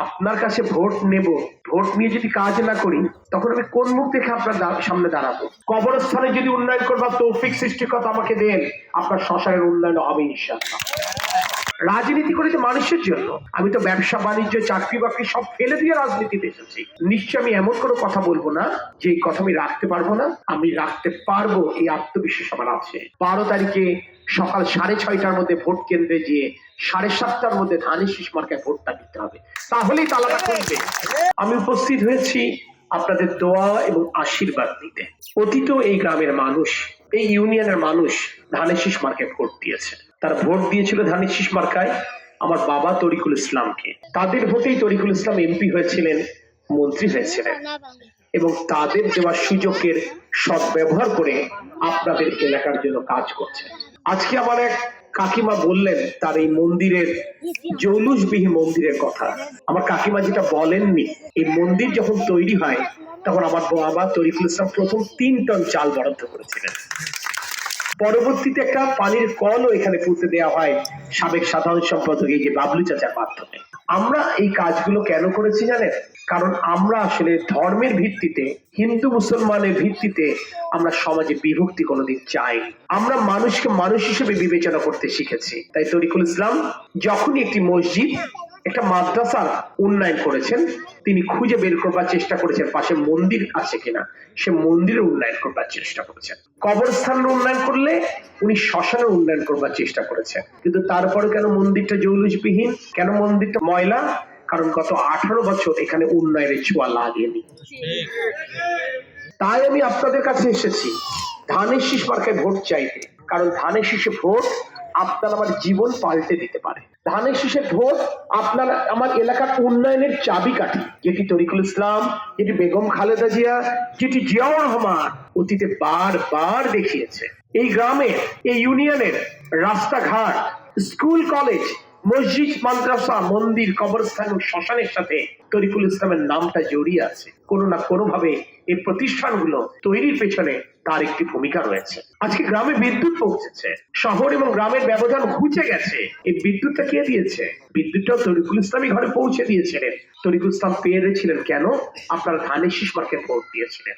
আপনার কাছে ভোট নেব, ভোট নিয়ে যদি কাজ না করি তখন আমি কোন মুখ দেখে আপনার সামনে দাঁড়াবো? কবরস্থানে যদি উন্নয়ন করবার তৌফিক সৃষ্টিকর্তা আমাকে দেন, আপনার শ্মশানের উন্নয়ন হবে ইনশাআল্লাহ। রাজনীতি করেছে মানুষের জন্য। আমি তো ব্যবসা বাণিজ্য চাকরি বাকরি সব ফেলে দিয়ে রাজনীতিতে এসেছি। নিশ্চয় আমি এমন কোনো কথা বলবো না যে এই কথা আমি রাখতে পারবো না। আমি রাখতে পারবো, এই আত্মবিশ্বাস আমার আছে। 12 তারিখে সকাল 6:30টার মধ্যে ভোট কেন্দ্রে গিয়ে 7:30টার মধ্যে ধানের শীষ মার্কায় ভোটটা দিতে হবে, তাহলেই তালাটা খুলবে। আমি উপস্থিত হয়েছি আপনাদের দোয়া এবং আশীর্বাদ নিতে। অতীত এই গ্রামের মানুষ, এই ইউনিয়নের মানুষ ধানের শীষ মার্কায় ভোট দিয়েছে। তারা ভোট দিয়েছিল ধানের শীষ মার্কায় আমার বাবা তরিকুল ইসলামকে। তাদের ভোটেই তরিকুল ইসলাম এমপি হয়েছিলেন, মন্ত্রী হয়েছিলেন, এবং তাদের দেওয়া সুযোগের সদ্ব্যবহার করে আপনাদের এলাকার জন্য কাজ করছেন। আজকে আমার এক কাকিমা বললেন তার এই মন্দিরের, জৌলুসবিহীন মন্দিরের কথা। আমার কাকিমা যেটা বলেননি, এই মন্দির যখন তৈরি হয় তখন আমার বাবা তরিকুল ইসলাম প্রথম 3 টন চাল বরাদ্দ করেছিলেন। পরবর্তীতে একটা পানির কলও এখানে পুঁতে দেওয়া হয় সাবেক সাধারণ সম্পাদক এই যে বাবলু চাচার মাধ্যমে। আমরা এই কাজগুলো কেন করেছি জানেন? কারণ আমরা আসলে ধর্মের ভিত্তিতে, হিন্দু মুসলমানের ভিত্তিতে আমরা সমাজে বিভক্তি কোনোদিন চাই। আমরা মানুষকে মানুষ হিসেবে বিবেচনা করতে শিখেছি। তাই তরিকুল ইসলাম যখনই একটি মসজিদ, একটা মাদ্রাসার উন্নয়ন করেছেন, তিনি খুঁজে বের করবার চেষ্টা করেছেন পাশে মন্দির আছে কিনা, সে মন্দিরের উন্নয়ন করবার চেষ্টা করেছেন। কবরস্থানের উন্নয়ন করলে উনি শ্মশানের উন্নয়ন করবার চেষ্টা করেছেন। কিন্তু তারপরে কেন মন্দিরটা জৌলুসবিহীন, কেন মন্দিরটা ময়লা? কারণ গত 18 বছর এখানে উন্নয়নের ছোঁয়া লাগেনি। তাই আমি আপনাদের কাছে এসেছি ধানের শীষ মার্কায় ভোট চাইতে। কারণ ধানের শীষে ভোট আপনার আমার জীবন পাল্টে দিতে পারে। ধানের শীষের ভোট আপনার আমার এলাকার উন্নয়নের চাবিকাঠি, যেটি তরিকুল ইসলাম, যেটি বেগম খালেদা জিয়া, যেটি জিয়াউর রহমান অতীতে বারবার দেখিয়েছে। এই গ্রামের, এই ইউনিয়নের রাস্তাঘাট, স্কুল কলেজ, মসজিদ, মাদ্রাসা, মন্দির, কবরস্থান ও শ্মশানের সাথে তরিকুল ইসলামের নামটা জড়িয়ে আছে। কোনো না কোনো ভাবে এই প্রতিষ্ঠানগুলো তৈরির পেছনে তার একটি ভূমিকা রয়েছে। আজকে গ্রামে বিদ্যুৎ পৌঁছেছে, শহর এবং গ্রামের ব্যবধান ঘুচে গেছে। এই বিদ্যুৎটা কে দিয়েছে? বিদ্যুৎটাও তরিকুল ইসলামই ঘরে পৌঁছে দিয়েছিলেন। তরিকুল ইসলাম পেরেছিলেন কেন? আপনারা ধানের শীষ মার্কায় ভোট দিয়েছিলেন।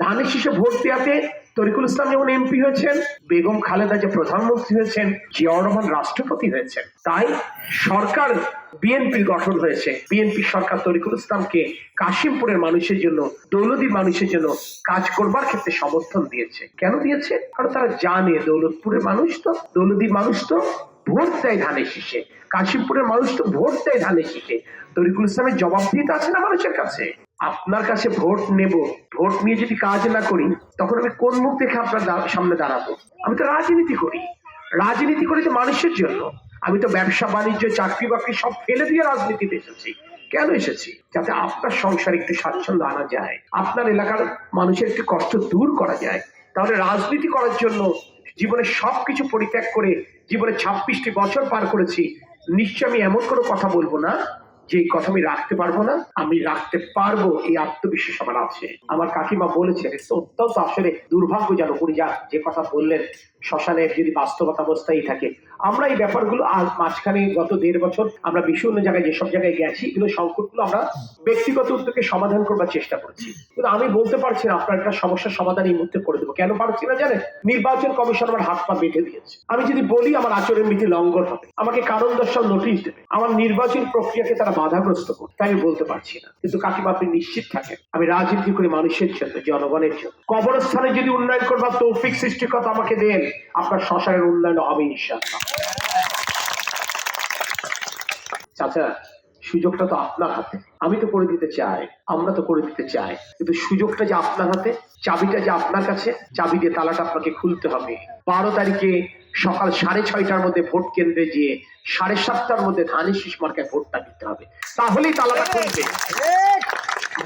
ধানের শীষে ভোট দেওয়াতে তরিকুল ইসলাম যেমন এমপি হয়েছেন, বেগম খালেদা যে প্রধানমন্ত্রী হয়েছেন, জিয়াউর রহমান রাষ্ট্রপতি হয়েছেন। তাই সরকার বিএনপি গঠন হয়েছে। বিএনপি সরকার তরিকুল ইসলামকে কাশিমপুরের মানুষের জন্য, দৌলতদির মানুষের জন্য কাজ করবার ক্ষেত্রে সমর্থন দিয়েছে। কেন দিয়েছে? কারণ তারা জানে দৌলতপুরের মানুষ তো, দৌলতদির মানুষ তো ভোট দেয় ধানের শীষে, কাশিমপুরের মানুষ তো ভোট দেয় ধানের শীষে। তরিকুল ইসলামের জবাবদিহিতা আছে না মানুষের কাছে? আপনার কাছে ভোট নেব, ভোট নিয়ে যদি কাজ না করি তখন আমি কোন মুখ দেখে আপনার সামনে দাঁড়াবো? আমি তো রাজনীতি করি। রাজনীতি করেছে মানুষের জন্য। আমি তো ব্যবসা বাণিজ্য চাকরি বাকরি সব ফেলে দিয়ে রাজনীতিতে এসেছি। কেন এসেছি? যাতে আপনার সংসারে একটু স্বাচ্ছন্দ্য আনা যায়, আপনার এলাকার মানুষের একটু কষ্ট দূর করা যায়। তাহলে রাজনীতি করার জন্য জীবনে সবকিছু পরিত্যাগ করে জীবনে 26টি বছর পার করেছি। নিশ্চয় আমি এমন কোনো কথা বলবো না যে কথা আমি রাখতে পারবো না। আমি রাখতে পারবো, এই আত্মবিশ্বাস আমার আছে। আমার কাকিমা বলেছেন, অত্যন্ত আসলে দুর্ভাগ্যজনক উনি যে কথা বললেন, শ্মশানের যদি বাস্তবতা অবস্থায় থাকে। আমরা এই ব্যাপারগুলো মাঝখানে গত 1.5 বছর আমরা বিভিন্ন জায়গায় যেসব জায়গায় গেছি, এগুলো সংকটগুলো আমরা ব্যক্তিগত উদ্যোগে সমাধান করবার চেষ্টা করছি। কিন্তু আমি বলতে পারছি না আপনার একটা সমস্যার সমাধান এই মুহূর্তে করে দেবো। কেন পারছি না জানেন? নির্বাচন কমিশন আমার হাত পা বেঁধে দিয়েছে। আমি যদি বলি আমার আচরণ বিধি লঙ্ঘন হবে, আমাকে কারণ দর্শাও নোটিশ দেবে, আমার নির্বাচন প্রক্রিয়াকে তারা বাধাগ্রস্ত করবে। তাই আমি বলতে পারছি না। কিন্তু কাকিমা আপনি নিশ্চিত থাকেন, আমি রাজনীতি করি মানুষের জন্য, জনগণের জন্য। কবরস্থানে যদি উন্নয়ন করবার তৌফিক সৃষ্টিকর্তা আমাকে দেন, আপনার শ্মশানের উন্নয়ন হবে ইনশাআল্লাহ। চাচা, সুযোগটা তো আপনার হাতে। আমি তো করে দিতে চাই, আমরা তো করে দিতে চাই, কিন্তু সুযোগটা যে আপনার হাতে, চাবিটা যে আপনার কাছে, চাবি দিয়ে তালাটা আপনাকে খুলতে হবে। 12 তারিখে সকাল 6:30টার মধ্যে ভোট কেন্দ্রে গিয়ে 7:30টার মধ্যে ধানের শীষ মার্কায় ভোটটা দিতে হবে, তাহলেই তালাটা খুলবে।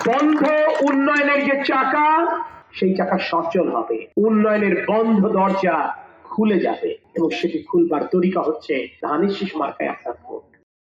বন্ধ উন্নয়নের যে চাকা, সেই চাকা সচল হবে। উন্নয়নের বন্ধ দরজা খুলে যাবে এবং সেটি খুলবার তরিকা হচ্ছে ধানের শীষ মার্কায় আপনার ভোট।